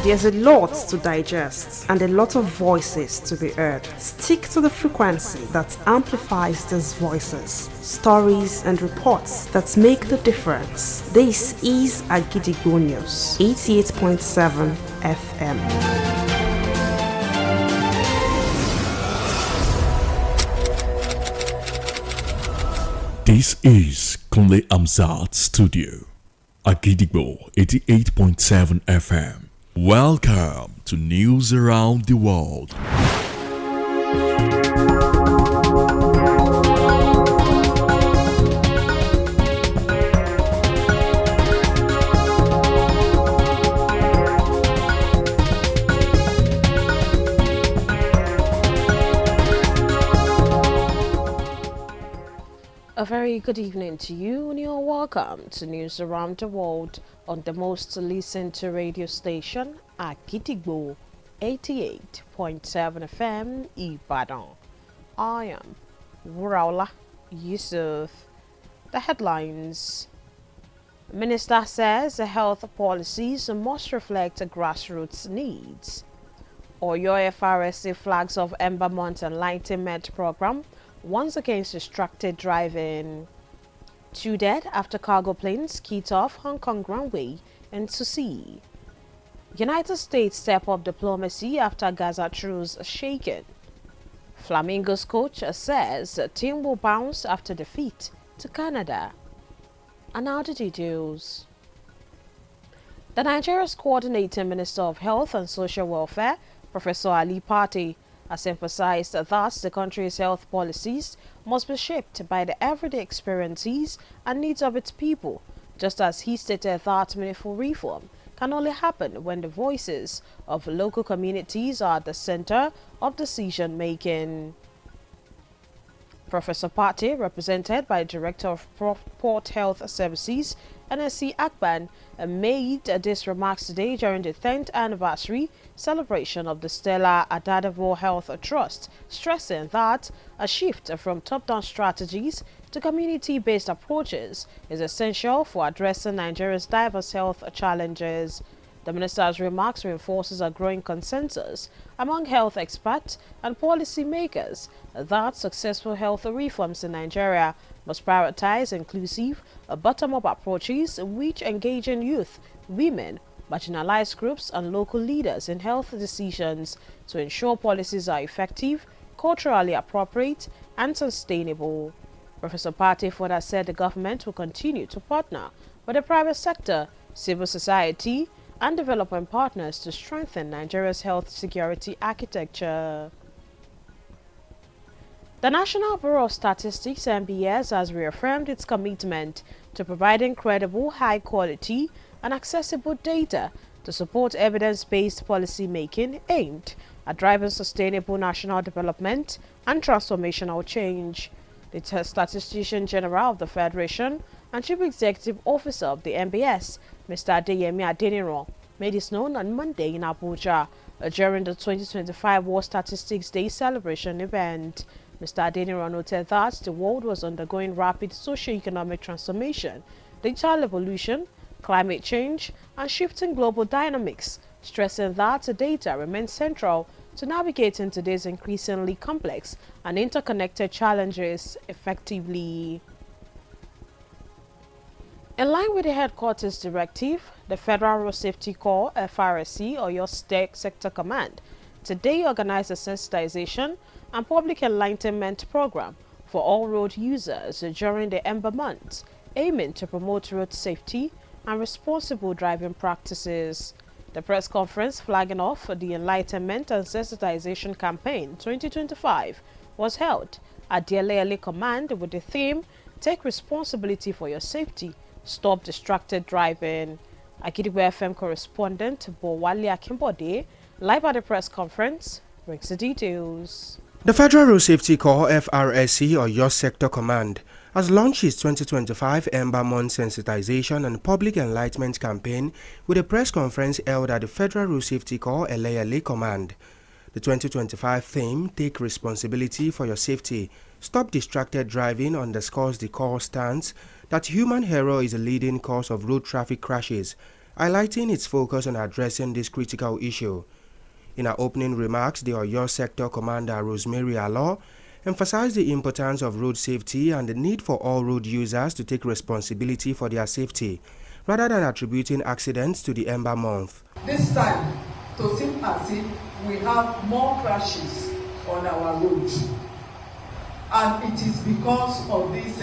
There's a lot to digest and a lot of voices to be heard. Stick to the frequency that amplifies these voices, stories and reports that make the difference. This is Agidigbo News, 88.7 FM. This is Kunle Amzat Studio, Agidigbo 88.7 FM. Welcome to News Around the World. A very good evening to you, and you're welcome to News Around the World on the most listened to radio station, Agidigbo 88.7 FM, Ibadan. I am Wuraola Yusuf. The headlines. Minister says the health policies must reflect grassroots needs. Oyo FRSC flags of Ember Month Enlightenment Program once again distracted driving. 2 dead after cargo plane skid off Hong Kong runway into sea. United States step up diplomacy after Gaza truce shaken. Flamingos coach says team will bounce after defeat to Canada. And now the details. The Nigeria's Coordinating Minister of Health and Social Welfare, Professor Ali Pate, has emphasized that the country's health policies must be shaped by the everyday experiences and needs of its people, just as he stated that meaningful reform can only happen when the voices of local communities are at the center of decision-making. Professor Pate, represented by the Director of Port Health Services, NSC Akban, made these remarks today during the 10th anniversary celebration of the Stella Adadavo Health Trust, stressing that a shift from top-down strategies to community-based approaches is essential for addressing Nigeria's diverse health challenges. The minister's remarks reinforces a growing consensus among health experts and policymakers that successful health reforms in Nigeria must prioritize inclusive, bottom-up approaches which engage in youth, women, marginalized groups and local leaders in health decisions to ensure policies are effective, culturally appropriate and sustainable. Professor Pate further said the government will continue to partner with the private sector, civil society, and development partners to strengthen Nigeria's health security architecture. The National Bureau of Statistics (NBS) has reaffirmed its commitment to providing credible, high-quality, and accessible data to support evidence-based policy making aimed at driving sustainable national development and transformational change. The Statistician General of the Federation and Chief Executive Officer of the NBS, Mr. Adeyemi Adeniro, made this known on Monday in Abuja during the 2025 World Statistics Day celebration event. Mr. Adeniro noted that the world was undergoing rapid socio-economic transformation, digital evolution, climate change, and shifting global dynamics, stressing that data remains central to navigating today's increasingly complex and interconnected challenges effectively. In line with the Headquarters Directive, the Federal Road Safety Corps (FRSC) or your State Sector Command today organized a sensitization and public enlightenment program for all road users during the Ember Month, aiming to promote road safety and responsible driving practices. The press conference flagging off the Enlightenment and Sensitization Campaign 2025 was held at the Eleyele Command with the theme, Take Responsibility for Your Safety, Stop Distracted Driving. Agidigbo FM correspondent Bowale Akimbode, live at the press conference, brings the details. The Federal Road Safety Corps (FRSC) or your Sector Command has launched its 2025 Ember Month Sensitization and Public Enlightenment Campaign with a press conference held at the Federal Road Safety Corps Eleyele Command. The 2025 theme, Take Responsibility for Your Safety, Stop Distracted Driving, underscores the Corps stance that human error is a leading cause of road traffic crashes highlighting its focus on addressing this critical issue. In her opening remarks, the Oyo Sector Commander Rosemary Alo emphasized the importance of road safety and the need for all road users to take responsibility for their safety, rather than attributing accidents to the Ember Month. This time, to seem as if we have more crashes on our roads, and it is because of this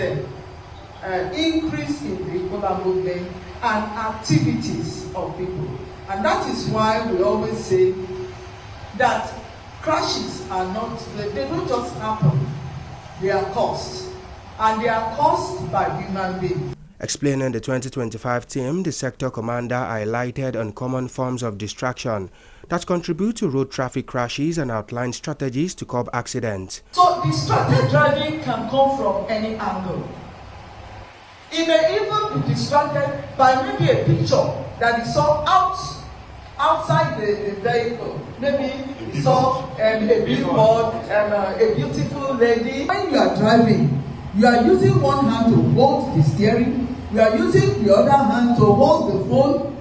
increase in vehicular movement and activities of people. And that is why we always say that crashes are not, they don't just happen, they are caused, and they are caused by human beings. Explaining the 2025 theme, the sector commander highlighted uncommon forms of distraction that contribute to road traffic crashes and outlined strategies to curb accidents. So distracted driving can come from any angle. It may even be distracted by maybe a picture that is saw outside the vehicle. Maybe you saw a billboard, a beautiful lady. When you are driving, you are using one hand to hold the steering, you are using the other hand to hold the phone.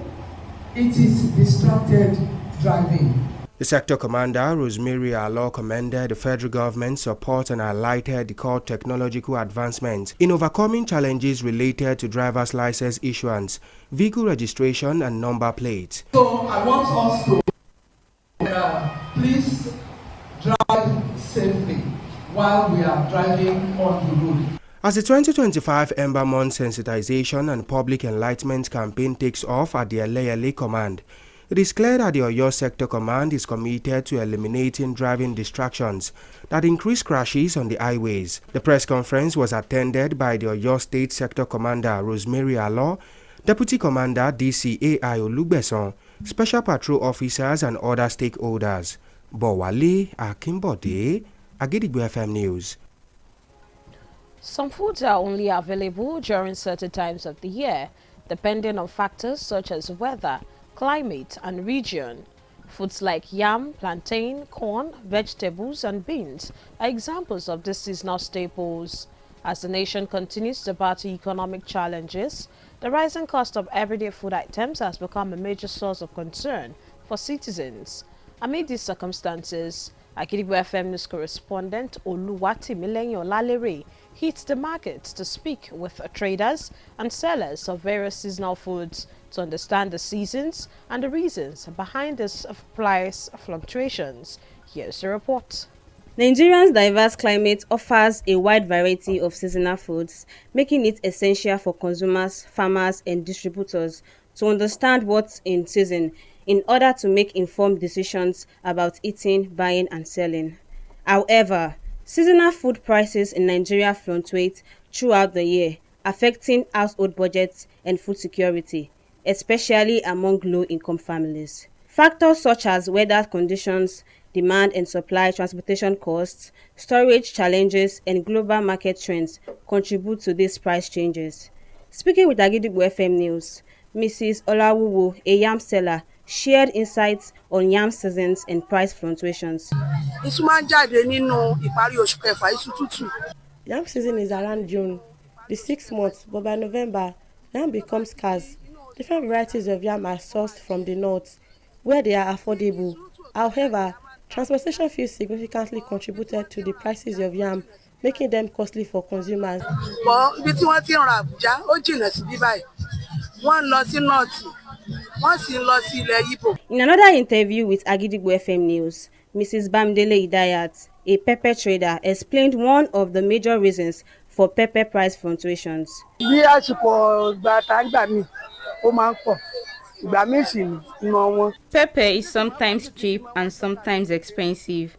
It is distracted driving. The sector commander, Rosemary Alo, commended the federal government's support and highlighted the core technological advancements in overcoming challenges related to driver's license issuance, vehicle registration, and number plates. So I want us to please drive safely while we are driving on the road. As the 2025 Ember Month Sensitization and Public Enlightenment campaign takes off at the Eleyele Command, it is clear that the Oyo Sector Command is committed to eliminating driving distractions that increase crashes on the highways. The press conference was attended by the Oyo State Sector Commander Rosemary Alo, Deputy Commander DCAI Olugbeson, Special Patrol Officers and other stakeholders. Bowale Akimbode, Agidigbo FM News. Some foods are only available during certain times of the year, depending on factors such as weather, climate, and region. Foods like yam, plantain, corn, vegetables, and beans are examples of these seasonal staples. As the nation continues to battle economic challenges, the rising cost of everyday food items has become a major source of concern for citizens. Amid these circumstances, Agidigbo FM News correspondent Oluwatimileyin Olalere hit the market to speak with traders and sellers of various seasonal foods to understand the seasons and the reasons behind this price fluctuations. Here's the report. Nigeria's diverse climate offers a wide variety of seasonal foods, making it essential for consumers, farmers, and distributors to understand what's in season in order to make informed decisions about eating, buying, and selling. However, seasonal food prices in Nigeria fluctuate throughout the year, affecting household budgets and food security, especially among low-income families. Factors such as weather conditions, demand and supply, transportation costs, storage challenges, and global market trends contribute to these price changes. Speaking with Agidigbo FM News, Mrs. Olawuwo, a yam seller, shared insights on yam seasons and price fluctuations. Yam season is around June, the 6 months, but by November, yam becomes scarce. Different varieties of yam are sourced from the north, where they are affordable. However, transportation fees significantly contributed to the prices of yam, making them costly for consumers. In another interview with Agidigbo FM News, Mrs. Bamdele Idayat, a pepper trader, explained one of the major reasons for pepper price fluctuations. Pepper is sometimes cheap and sometimes expensive.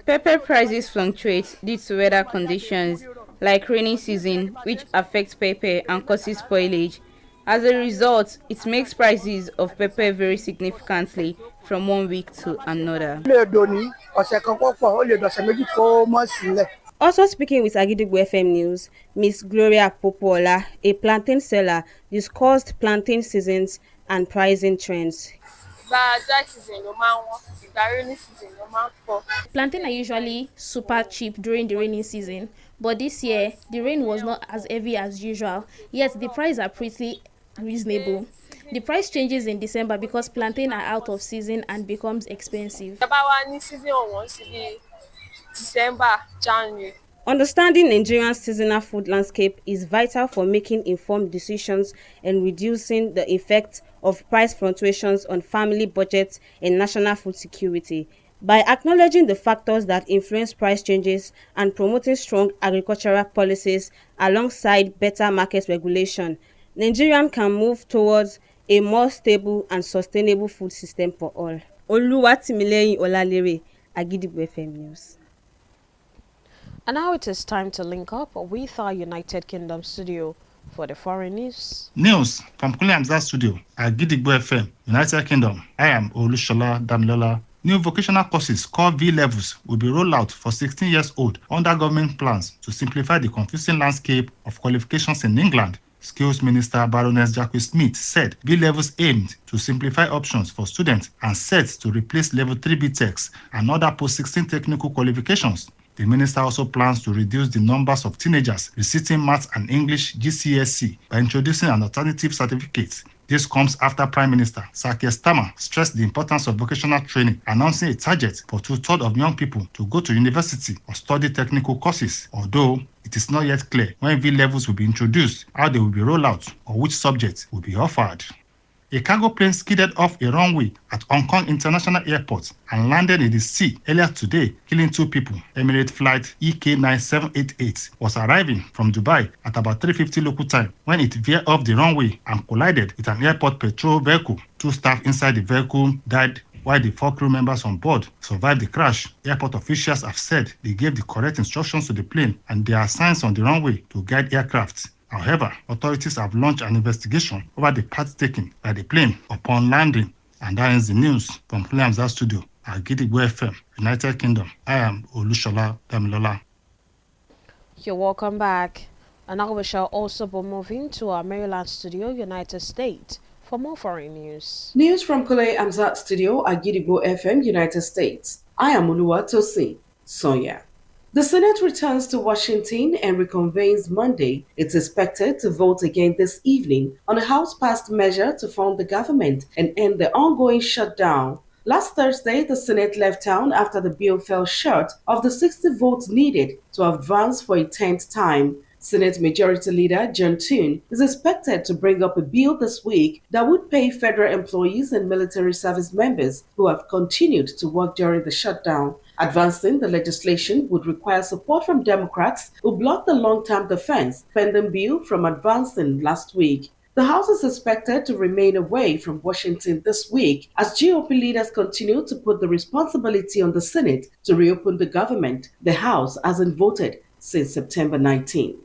Pepper prices fluctuate due to weather conditions like rainy season, which affects pepper and causes spoilage. As a result, it makes prices of pepper vary significantly from one week to another. Also speaking with Agidigbo FM News, Miss Gloria Popola, a plantain seller, discussed plantain seasons and pricing trends. Plantain are usually super cheap during the rainy season, but this year the rain was not as heavy as usual, yet the prices are pretty reasonable. The price changes in December because plantain are out of season and becomes expensive. December, January. Understanding Nigeria's seasonal food landscape is vital for making informed decisions and reducing the effect of price fluctuations on family budgets and national food security. By acknowledging the factors that influence price changes and promoting strong agricultural policies alongside better market regulation, Nigeria can move towards a more stable and sustainable food system for all. Oluwatimileyin Olalere, Agidigbo FM News. And now it is time to link up with our United Kingdom studio for the foreign news. News from Kunle Hamzat Studio at Gidigbo FM, United Kingdom. I am Olushola Damilola. New vocational courses called V-levels will be rolled out for 16 years old under government plans to simplify the confusing landscape of qualifications in England. Skills Minister Baroness Jackie Smith said V-levels aimed to simplify options for students and set to replace level 3 BTECs and other post-16 technical qualifications. The minister also plans to reduce the numbers of teenagers reciting maths and English GCSE by introducing an alternative certificate. This comes after Prime Minister Sir Keir Starmer stressed the importance of vocational training, announcing a target for 2/3 of young people to go to university or study technical courses, although it is not yet clear when V-levels will be introduced, how they will be rolled out, or which subjects will be offered. A cargo plane skidded off a runway at Hong Kong International Airport and landed in the sea earlier today, killing 2 people. Emirates flight EK9788 was arriving from Dubai at about 3:50 local time when it veered off the runway and collided with an airport patrol vehicle. 2 staff inside the vehicle died, while the 4 crew members on board survived the crash. Airport officials have said they gave the correct instructions to the plane and there are signs on the runway to guide aircraft. However, authorities have launched an investigation over the path taken by the plane upon landing. And that ends the news from Kunle Hamzat Studio at Gidigbo FM, United Kingdom. I am Olushola Damilola. You're welcome back. And now we shall also be moving to our Maryland studio, United States, for more foreign news. News from Kunle Hamzat Studio at Gidigbo FM, United States. I am Oluwatosin Sonia. The Senate returns to Washington and reconvenes Monday. It's expected to vote again this evening on a House-passed measure to fund the government and end the ongoing shutdown. Last Thursday, the Senate left town after the bill fell short of the 60 votes needed to advance for a 10th time. Senate Majority Leader John Thune is expected to bring up a bill this week that would pay federal employees and military service members who have continued to work during the shutdown. Advancing the legislation would require support from Democrats who blocked the long-term defense spending bill from advancing last week. The House is expected to remain away from Washington this week as GOP leaders continue to put the responsibility on the Senate to reopen the government. The House hasn't voted since September 19.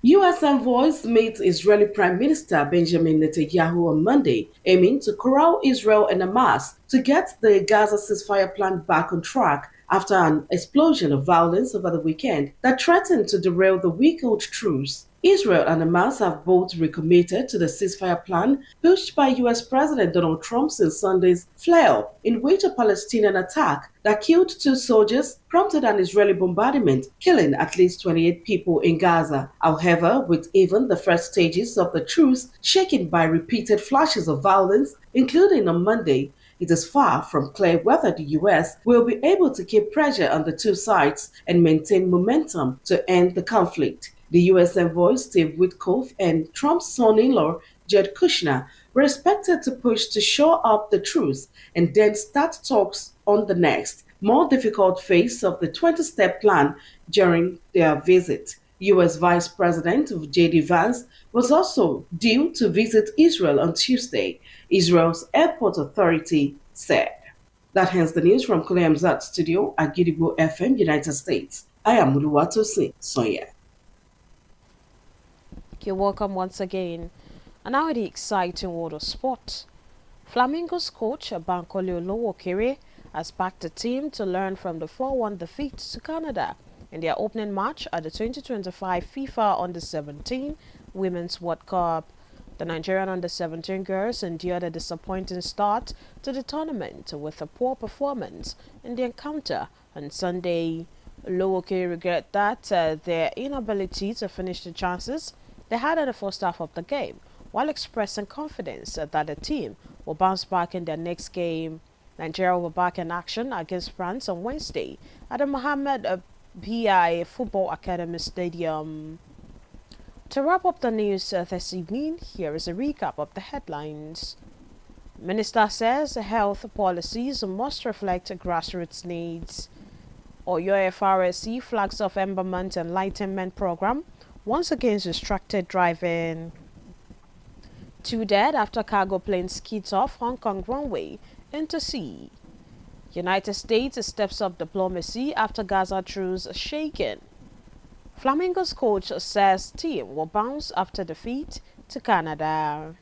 U.S. envoys meet Israeli Prime Minister Benjamin Netanyahu on Monday, aiming to corral Israel and Hamas to get the Gaza ceasefire plan back on track after an explosion of violence over the weekend that threatened to derail the week-old truce. Israel and Hamas have both recommitted to the ceasefire plan pushed by U.S. President Donald Trump since Sunday's flare-up, in which a Palestinian attack that killed 2 soldiers prompted an Israeli bombardment, killing at least 28 people in Gaza. However, with even the first stages of the truce shaken by repeated flashes of violence, including on Monday, it is far from clear whether the U.S. will be able to keep pressure on the 2 sides and maintain momentum to end the conflict. The U.S. envoy Steve Witkoff and Trump's son-in-law Jared Kushner were expected to push to shore up the truce and then start talks on the next, more difficult phase of the 20-step plan during their visit. U.S. Vice President J.D. Vance was also due to visit Israel on Tuesday, Israel's airport authority said. That ends the news from Kunle Hamzat Studio at Gidigbo FM, United States. I am Oluwatosin Sonia. You're welcome once again. And now the exciting world of sport. Flamingos coach Bankole Olowokere has backed the team to learn from the 4-1 defeat to Canada in their opening match at the 2025 FIFA Under-17 Women's World Cup. The Nigerian Under-17 girls endured a disappointing start to the tournament with a poor performance in the encounter on Sunday. Olowokere regret that their inability to finish the chances they had in the first half of the game while expressing confidence that the team will bounce back in their next game. Nigeria will be back in action against France on Wednesday at the Mohammed PI Football Academy Stadium. To wrap up the news this evening, here is a recap of the headlines. Minister says health policies must reflect grassroots needs. Oyo FRSC flags off Ember Month Enlightenment Program once again restricted driving. 2 dead after cargo plane skids off Hong Kong runway into sea. United States steps up diplomacy after Gaza truce shaken. Flamingos coach says team will bounce after defeat to Canada.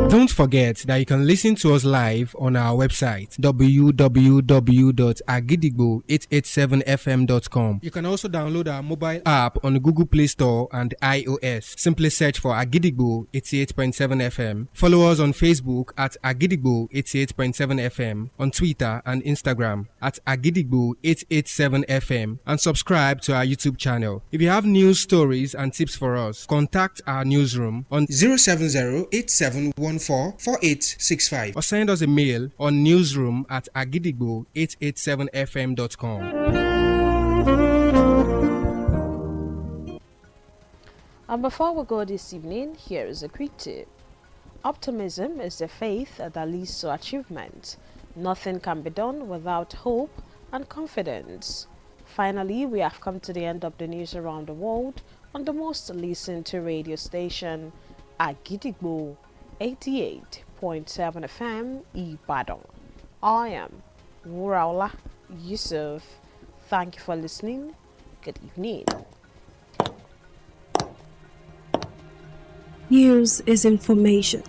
Don't forget that you can listen to us live on our website www.agidigbo887fm.com. You can also download our mobile app on Google Play Store and iOS. Simply search for Agidigbo 88.7 FM. Follow us on Facebook at Agidigbo 88.7 FM, on Twitter and Instagram at Agidigbo 887 FM, and subscribe to our YouTube channel. If you have news stories and tips for us, contact our newsroom on 070-8714-4865 or send us a mail on newsroom@agidigbo887fm.com. And before we go this evening, here is a quick tip. Optimism is the faith that leads to achievement. Nothing can be done without hope and confidence. Finally, we have come to the end of the news around the world on the most listened to radio station, Agidigbo 88.7 FM Ibadan. I am Wuraola Yusuf. Thank you for listening. Good evening. News is information,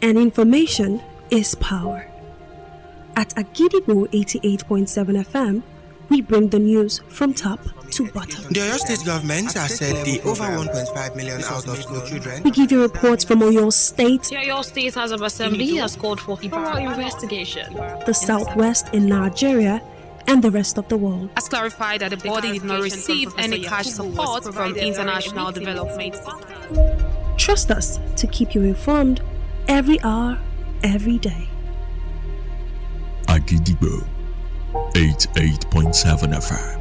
and information is power. At Agidigbo 88.7 FM, we bring the news from top to bottom. The Oyo State government has said the over 1.5 million out of school children. We give you reports from Oyo State. The Oyo State House of Assembly has called for thorough investigation. The Southwest in Nigeria and the rest of the world. Has clarified that the body did not receive any cash support from international development. Trust us to keep you informed every hour, every day. Agidigbo 88.7 FM.